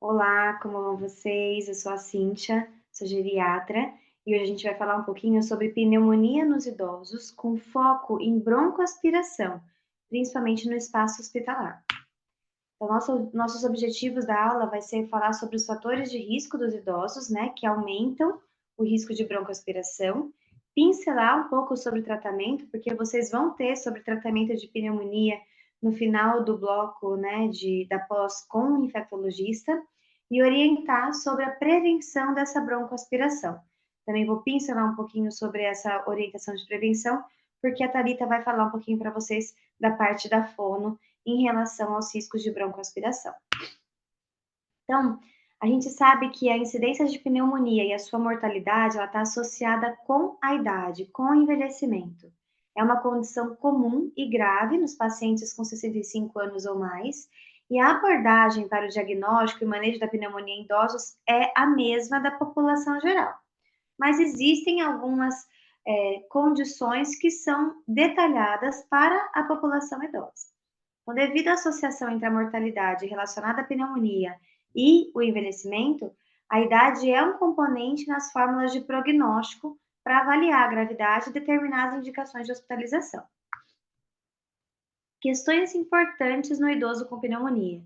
Olá, como vão vocês? Eu sou a Cíntia, sou geriatra, e hoje a gente vai falar um pouquinho sobre pneumonia nos idosos, com foco em broncoaspiração, principalmente no espaço hospitalar. Então, nossos objetivos da aula vai ser falar sobre os fatores de risco dos idosos, né, que aumentam o risco de broncoaspiração, pincelar um pouco sobre o tratamento, porque vocês vão ter sobre tratamento de pneumonia no final do bloco, né, da pós com o infectologista, e orientar sobre a prevenção dessa broncoaspiração. Também vou pincelar um pouquinho sobre essa orientação de prevenção, porque a Thalita vai falar um pouquinho para vocês da parte da fono em relação aos riscos de broncoaspiração. Então, a gente sabe que a incidência de pneumonia e a sua mortalidade está associada com a idade, com o envelhecimento. É uma condição comum e grave nos pacientes com 65 anos ou mais, e a abordagem para o diagnóstico e manejo da pneumonia em idosos é a mesma da população geral. Mas existem algumas condições que são detalhadas para a população idosa. Então, devido à associação entre a mortalidade relacionada à pneumonia e o envelhecimento, a idade é um componente nas fórmulas de prognóstico para avaliar a gravidade e determinar as indicações de hospitalização. Questões importantes no idoso com pneumonia.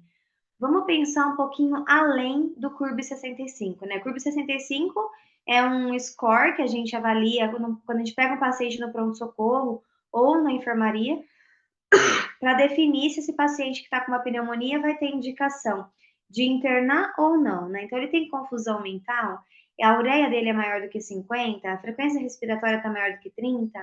Vamos pensar um pouquinho além do CURB 65, né? CURB 65 é um score que a gente avalia quando a gente pega um paciente no pronto-socorro ou na enfermaria para definir se esse paciente que está com uma pneumonia vai ter indicação de internar ou não, né? Então, ele tem confusão mental, a ureia dele é maior do que 50, a frequência respiratória está maior do que 30,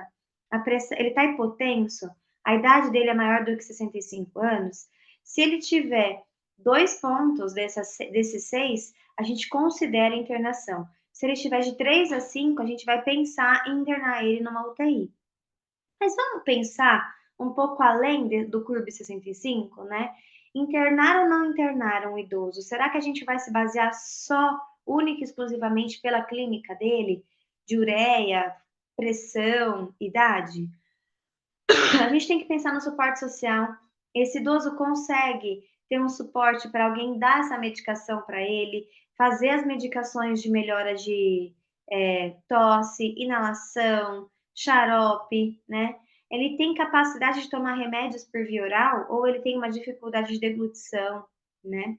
ele está hipotenso, a idade dele é maior do que 65 anos. Se ele tiver 2 pontos desses 6, a gente considera internação. Se ele tiver de 3 a 5, a gente vai pensar em internar ele numa UTI. Mas vamos pensar um pouco além do CURB 65, né? Internar ou não internar um idoso? Será que a gente vai se basear só, única e exclusivamente pela clínica dele, de ureia, pressão, idade? A gente tem que pensar no suporte social. Esse idoso consegue ter um suporte para alguém dar essa medicação para ele, fazer as medicações de melhora de tosse, inalação, xarope, né? Ele tem capacidade de tomar remédios por via oral ou ele tem uma dificuldade de deglutição, né?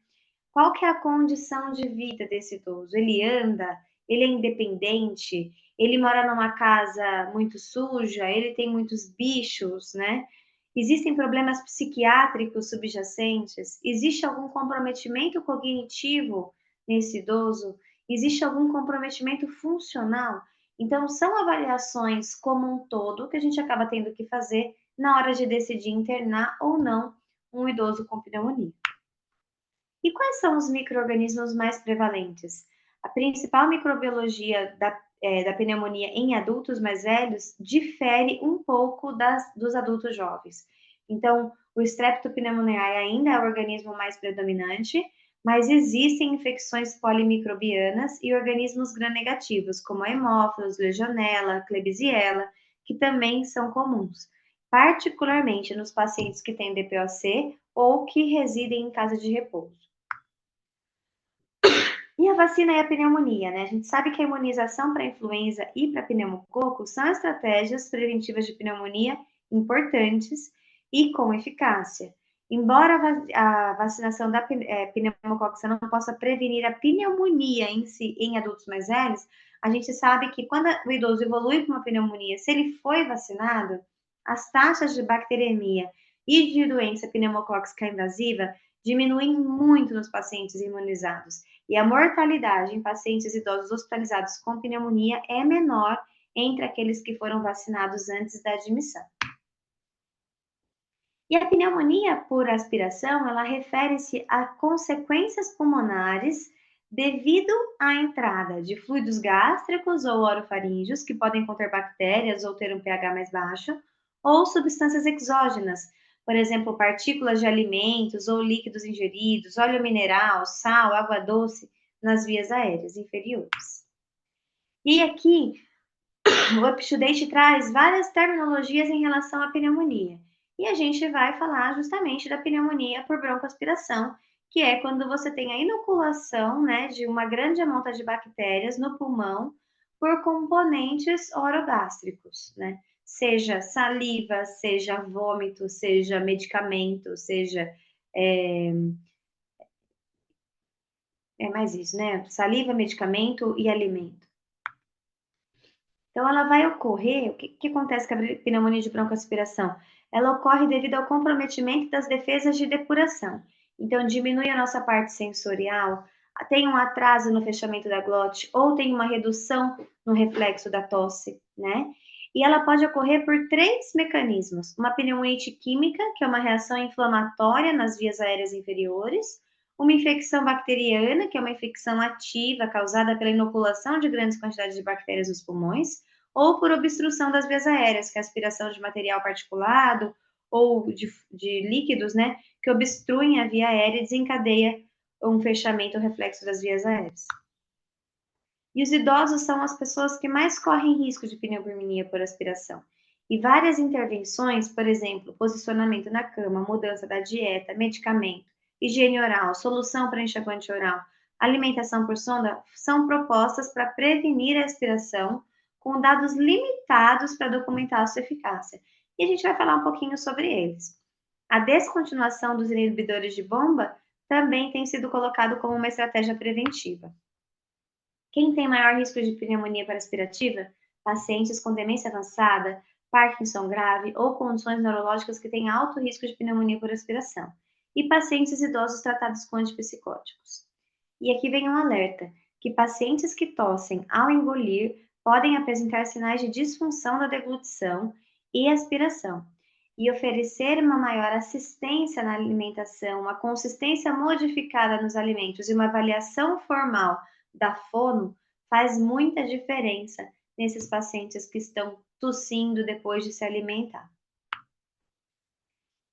Qual que é a condição de vida desse idoso? Ele anda? Ele é independente? Ele mora numa casa muito suja? Ele tem muitos bichos, né? Existem problemas psiquiátricos subjacentes? Existe algum comprometimento cognitivo nesse idoso? Existe algum comprometimento funcional? Então, são avaliações como um todo que a gente acaba tendo que fazer na hora de decidir internar ou não um idoso com pneumonia. E quais são os micro-organismos mais prevalentes? A principal microbiologia da pneumonia em adultos mais velhos difere um pouco dos adultos jovens. Então, o Streptopneumoniae ainda é o organismo mais predominante, mas existem infecções polimicrobianas e organismos gram-negativos, como a Haemophilus, Legionella, Klebsiella, que também são comuns, particularmente nos pacientes que têm DPOC ou que residem em casa de repouso. E a vacina e a pneumonia, né? A gente sabe que a imunização para influenza e para pneumococo são estratégias preventivas de pneumonia importantes e com eficácia. Embora a vacinação da pneumococcus não possa prevenir a pneumonia em si em adultos mais velhos, a gente sabe que quando o idoso evolui para uma pneumonia, se ele foi vacinado, as taxas de bacteremia e de doença pneumocócica invasiva diminuem muito nos pacientes imunizados. E a mortalidade em pacientes idosos hospitalizados com pneumonia é menor entre aqueles que foram vacinados antes da admissão. E a pneumonia por aspiração, ela refere-se a consequências pulmonares devido à entrada de fluidos gástricos ou orofaríngeos, que podem conter bactérias ou ter um pH mais baixo, ou substâncias exógenas, por exemplo, partículas de alimentos ou líquidos ingeridos, óleo mineral, sal, água doce, nas vias aéreas inferiores. E aqui, o UpToDate traz várias terminologias em relação à pneumonia. E a gente vai falar justamente da pneumonia por broncoaspiração, que é quando você tem a inoculação, né, de uma grande amostra de bactérias no pulmão por componentes orogástricos, né? Seja saliva, seja vômito, seja medicamento, seja é, é mais isso, né? Saliva, medicamento e alimento. Então, ela vai ocorrer. O que acontece com a pneumonia de broncoaspiração? Ela ocorre devido ao comprometimento das defesas de depuração. Então, diminui a nossa parte sensorial, tem um atraso no fechamento da glote ou tem uma redução no reflexo da tosse, né? E ela pode ocorrer por três mecanismos: uma pneumonite química, que é uma reação inflamatória nas vias aéreas inferiores, uma infecção bacteriana, que é uma infecção ativa causada pela inoculação de grandes quantidades de bactérias nos pulmões, ou por obstrução das vias aéreas, que é a aspiração de material particulado ou de líquidos, né, que obstruem a via aérea e desencadeia um fechamento reflexo das vias aéreas. E os idosos são as pessoas que mais correm risco de pneumonia por aspiração. E várias intervenções, por exemplo, posicionamento na cama, mudança da dieta, medicamento, higiene oral, solução para enxaguante oral, alimentação por sonda, são propostas para prevenir a aspiração com dados limitados para documentar a sua eficácia. E a gente vai falar um pouquinho sobre eles. A descontinuação dos inibidores de bomba também tem sido colocado como uma estratégia preventiva. Quem tem maior risco de pneumonia paraspirativa? Pacientes com demência avançada, Parkinson grave ou condições neurológicas que têm alto risco de pneumonia por aspiração. E pacientes idosos tratados com antipsicóticos. E aqui vem um alerta, que pacientes que tossem ao engolir podem apresentar sinais de disfunção da deglutição e aspiração. E oferecer uma maior assistência na alimentação, uma consistência modificada nos alimentos e uma avaliação formal da fono faz muita diferença nesses pacientes que estão tossindo depois de se alimentar.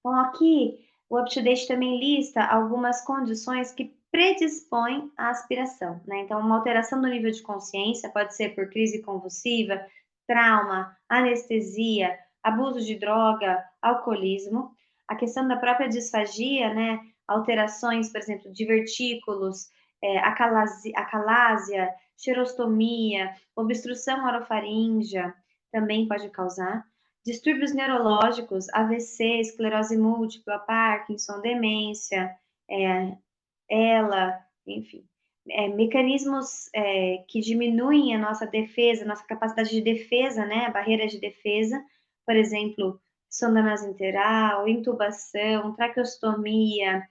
Bom, aqui o UpToDate também lista algumas condições que predispõem à aspiração, né? Então, uma alteração do nível de consciência pode ser por crise convulsiva, trauma, anestesia, abuso de droga, alcoolismo. A questão da própria disfagia, né? Alterações, por exemplo, divertículos, acalásia, xerostomia, obstrução orofaríngea também pode causar. Distúrbios neurológicos, AVC, esclerose múltipla, Parkinson, demência, enfim, mecanismos que diminuem a nossa defesa, nossa capacidade de defesa, né, barreiras de defesa, por exemplo, sonda nasointeral, intubação, traqueostomia,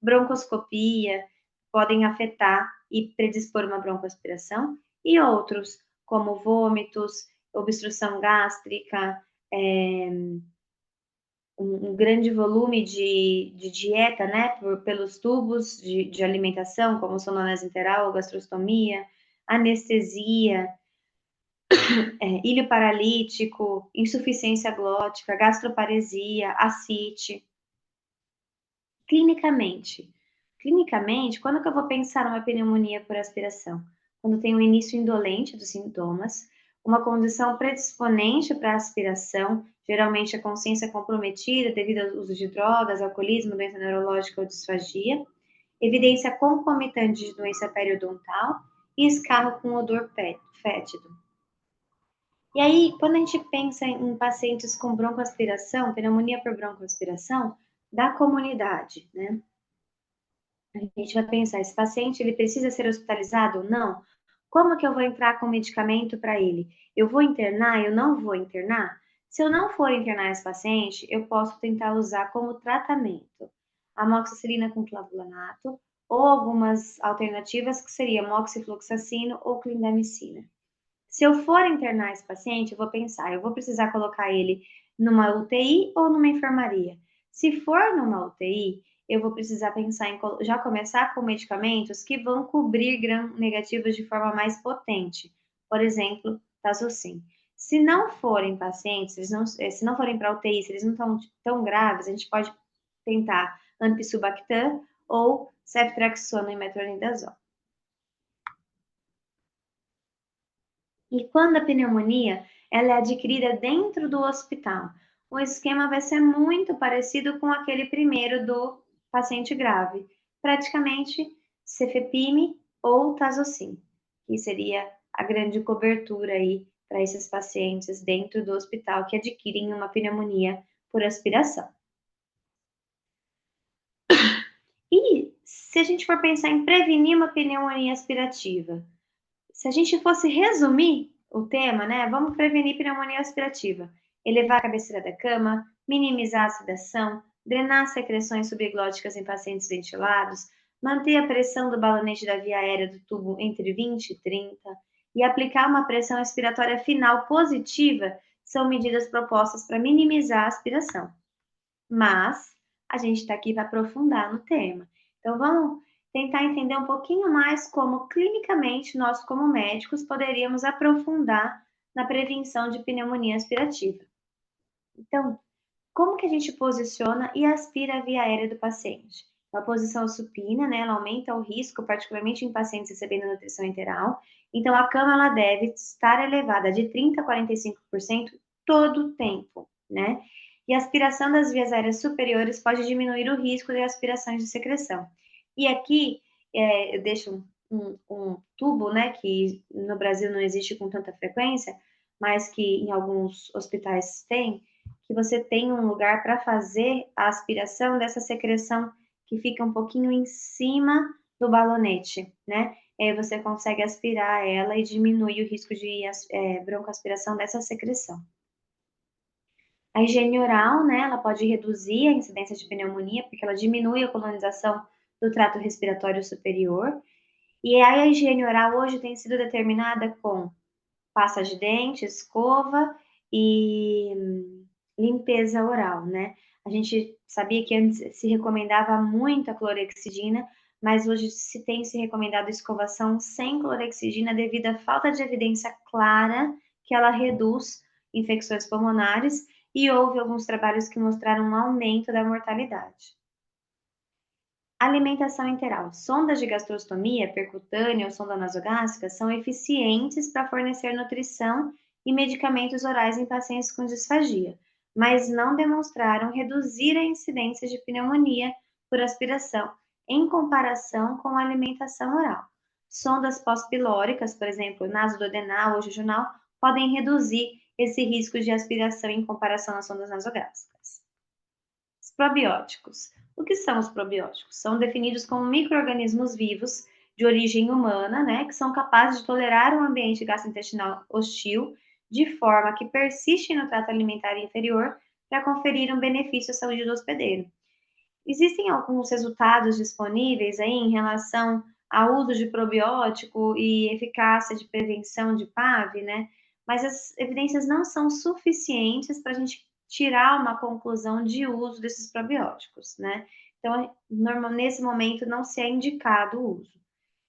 broncoscopia, podem afetar e predispor uma broncoaspiração, e outros, como vômitos, obstrução gástrica, um grande volume de dieta, né, pelos tubos de alimentação, como sononese enteral ou gastrostomia, anestesia, ilho paralítico, insuficiência glótica, gastroparesia, ascite. Clinicamente, quando que eu vou pensar numa pneumonia por aspiração? Quando tem um início indolente dos sintomas, uma condição predisponente para a aspiração, geralmente a consciência comprometida devido ao uso de drogas, alcoolismo, doença neurológica ou disfagia, evidência concomitante de doença periodontal e escarro com odor fétido. E aí, quando a gente pensa em pacientes com broncoaspiração, pneumonia por broncoaspiração, da comunidade, né? A gente vai pensar, esse paciente ele precisa ser hospitalizado? Não. Como que eu vou entrar com medicamento para ele? Eu vou internar? Eu não vou internar? Se eu não for internar esse paciente, eu posso tentar usar como tratamento amoxicilina com clavulanato ou algumas alternativas que seriam moxifloxacino ou clindamicina. Se eu for internar esse paciente, eu vou pensar, eu vou precisar colocar ele numa UTI ou numa enfermaria. Se for numa UTI, eu vou precisar pensar em já começar com medicamentos que vão cobrir gram-negativos de forma mais potente. Por exemplo, Tazocin. Se não forem pacientes, se não forem para UTI, se eles não estão tão graves, a gente pode tentar Ampicillobactam ou ceftriaxona e metronidazol. E quando a pneumonia ela é adquirida dentro do hospital, o esquema vai ser muito parecido com aquele primeiro do paciente grave, praticamente cefepime ou tazocin, que seria a grande cobertura aí para esses pacientes dentro do hospital que adquirem uma pneumonia por aspiração. E se a gente for pensar em prevenir uma pneumonia aspirativa, se a gente fosse resumir o tema, né? Vamos prevenir pneumonia aspirativa. Elevar a cabeceira da cama, minimizar a sedação, drenar secreções subglóticas em pacientes ventilados, manter a pressão do balonete da via aérea do tubo entre 20 e 30 e aplicar uma pressão expiratória final positiva são medidas propostas para minimizar a aspiração. Mas a gente está aqui para aprofundar no tema. Então vamos tentar entender um pouquinho mais como clinicamente nós, como médicos, poderíamos aprofundar na prevenção de pneumonia aspirativa. Então, como que a gente posiciona e aspira a via aérea do paciente? A posição supina, né, ela aumenta o risco, particularmente em pacientes recebendo nutrição enteral. Então, a cama ela deve estar elevada de 30% a 45% todo o tempo, né? E a aspiração das vias aéreas superiores pode diminuir o risco de aspirações de secreção. E aqui, eu deixo um tubo, né, que no Brasil não existe com tanta frequência, mas que em alguns hospitais tem, que você tem um lugar para fazer a aspiração dessa secreção que fica um pouquinho em cima do balonete, né? E aí você consegue aspirar ela e diminui o risco de broncoaspiração dessa secreção. A higiene oral, né, ela pode reduzir a incidência de pneumonia, porque ela diminui a colonização do trato respiratório superior. E aí a higiene oral hoje tem sido determinada com pasta de dente, escova e limpeza oral, né? A gente sabia que antes se recomendava muito a clorexidina, mas hoje se tem se recomendado escovação sem clorexidina devido à falta de evidência clara que ela reduz infecções pulmonares e houve alguns trabalhos que mostraram um aumento da mortalidade. Alimentação enteral. Sondas de gastrostomia percutânea ou sonda nasogástrica são eficientes para fornecer nutrição e medicamentos orais em pacientes com disfagia, mas não demonstraram reduzir a incidência de pneumonia por aspiração em comparação com a alimentação oral. Sondas pós-pilóricas, por exemplo, nasoduodenal ou jejunal, podem reduzir esse risco de aspiração em comparação às sondas nasogástricas. Os probióticos. O que são os probióticos? São definidos como micro-organismos vivos de origem humana, né, que são capazes de tolerar um ambiente gastrointestinal hostil, de forma que persistem no trato alimentar inferior para conferir um benefício à saúde do hospedeiro. Existem alguns resultados disponíveis aí em relação ao uso de probiótico e eficácia de prevenção de PAV, né? Mas as evidências não são suficientes para a gente tirar uma conclusão de uso desses probióticos, né? Então, nesse momento, não se é indicado o uso.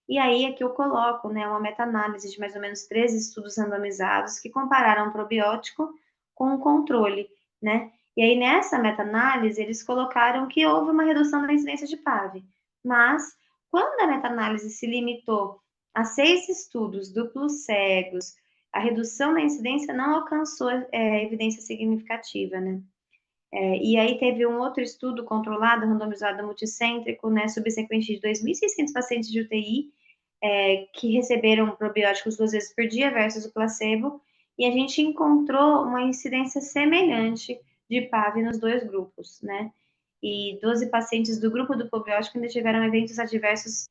E aí é que eu coloco, né, uma meta-análise de mais ou menos 13 estudos randomizados que compararam o probiótico com o controle, né? E aí nessa meta-análise eles colocaram que houve uma redução da incidência de PAV, mas quando a meta-análise se limitou a 6 estudos duplos cegos, a redução da incidência não alcançou evidência significativa, né? E aí teve um outro estudo controlado, randomizado, multicêntrico, né, subsequente de 2.600 pacientes de UTI, que receberam probióticos 2 vezes por dia versus o placebo, e a gente encontrou uma incidência semelhante de PAV nos dois grupos, né? E 12 pacientes do grupo do probiótico ainda tiveram eventos adversos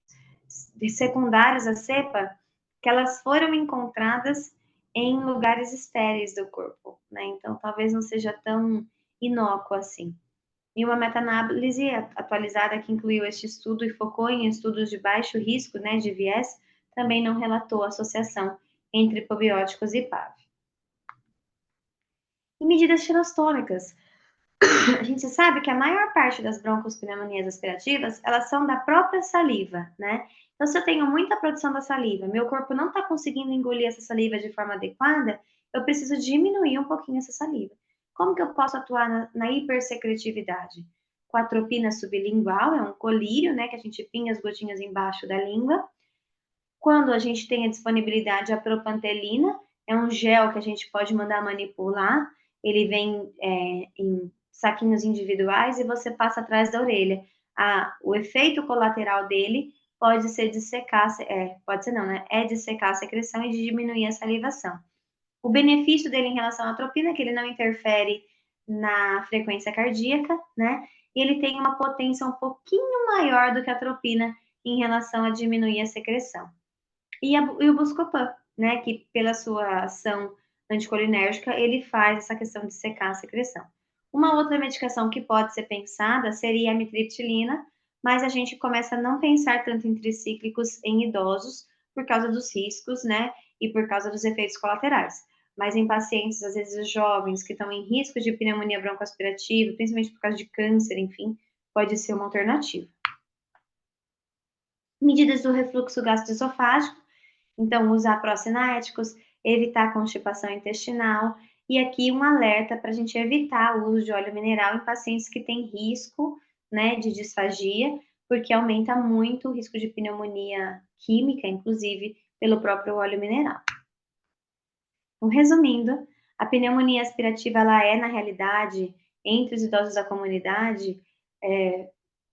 secundários à cepa, que elas foram encontradas em lugares estéreis do corpo, né? Então, talvez não seja tão inócuo assim. E uma meta-análise atualizada que incluiu este estudo e focou em estudos de baixo risco, né, de viés, também não relatou associação entre probióticos e PAV. E medidas xerostômicas. A gente sabe que a maior parte das broncospneumonias aspirativas, elas são da própria saliva, né? Então, se eu tenho muita produção da saliva, meu corpo não está conseguindo engolir essa saliva de forma adequada, eu preciso diminuir um pouquinho essa saliva. Como que eu posso atuar na hipersecretividade? Com a atropina sublingual, é um colírio, né, que a gente pinga as gotinhas embaixo da língua. Quando a gente tem a disponibilidade, a propantelina, é um gel que a gente pode mandar manipular, ele vem em saquinhos individuais e você passa atrás da orelha. o efeito colateral dele pode ser dissecar, pode ser não, né? É dissecar a secreção e de diminuir a salivação. O benefício dele em relação à atropina é que ele não interfere na frequência cardíaca, né? E ele tem uma potência um pouquinho maior do que a atropina em relação a diminuir a secreção. E o Buscopan, né? Que pela sua ação anticolinérgica, ele faz essa questão de secar a secreção. Uma outra medicação que pode ser pensada seria a amitriptilina, mas a gente começa a não pensar tanto em tricíclicos em idosos por causa dos riscos, né? E por causa dos efeitos colaterais. Mas em pacientes, às vezes jovens, que estão em risco de pneumonia broncoaspirativa, principalmente por causa de câncer, enfim, pode ser uma alternativa. Medidas do refluxo gastroesofágico, então usar pró-cinéticos, evitar constipação intestinal, e aqui um alerta para a gente evitar o uso de óleo mineral em pacientes que têm risco, né, de disfagia, porque aumenta muito o risco de pneumonia química, inclusive pelo próprio óleo mineral. Então, resumindo, a pneumonia aspirativa ela é, na realidade, entre os idosos da comunidade,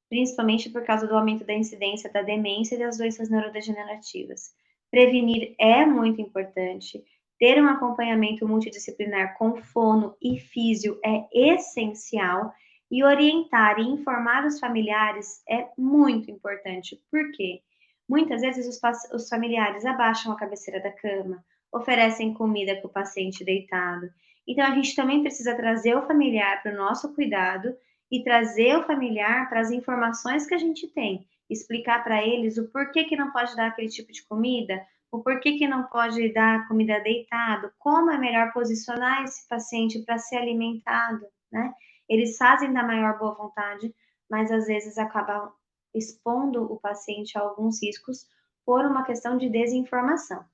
principalmente por causa do aumento da incidência da demência e das doenças neurodegenerativas. Prevenir é muito importante, ter um acompanhamento multidisciplinar com fono e físio é essencial, e orientar e informar os familiares é muito importante. Por quê? Muitas vezes os familiares abaixam a cabeceira da cama, oferecem comida para o paciente deitado. Então, a gente também precisa trazer o familiar para o nosso cuidado e trazer o familiar para as informações que a gente tem, explicar para eles o porquê que não pode dar aquele tipo de comida, o porquê que não pode dar comida deitado, como é melhor posicionar esse paciente para ser alimentado, né? Eles fazem da maior boa vontade, mas às vezes acabam expondo o paciente a alguns riscos por uma questão de desinformação.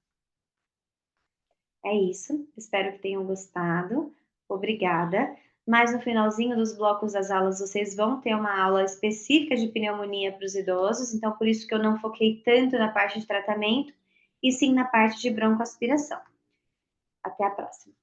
É isso, espero que tenham gostado. Obrigada. Mas no finalzinho dos blocos das aulas, vocês vão ter uma aula específica de pneumonia para os idosos, então por isso que eu não foquei tanto na parte de tratamento, e sim na parte de broncoaspiração. Até a próxima.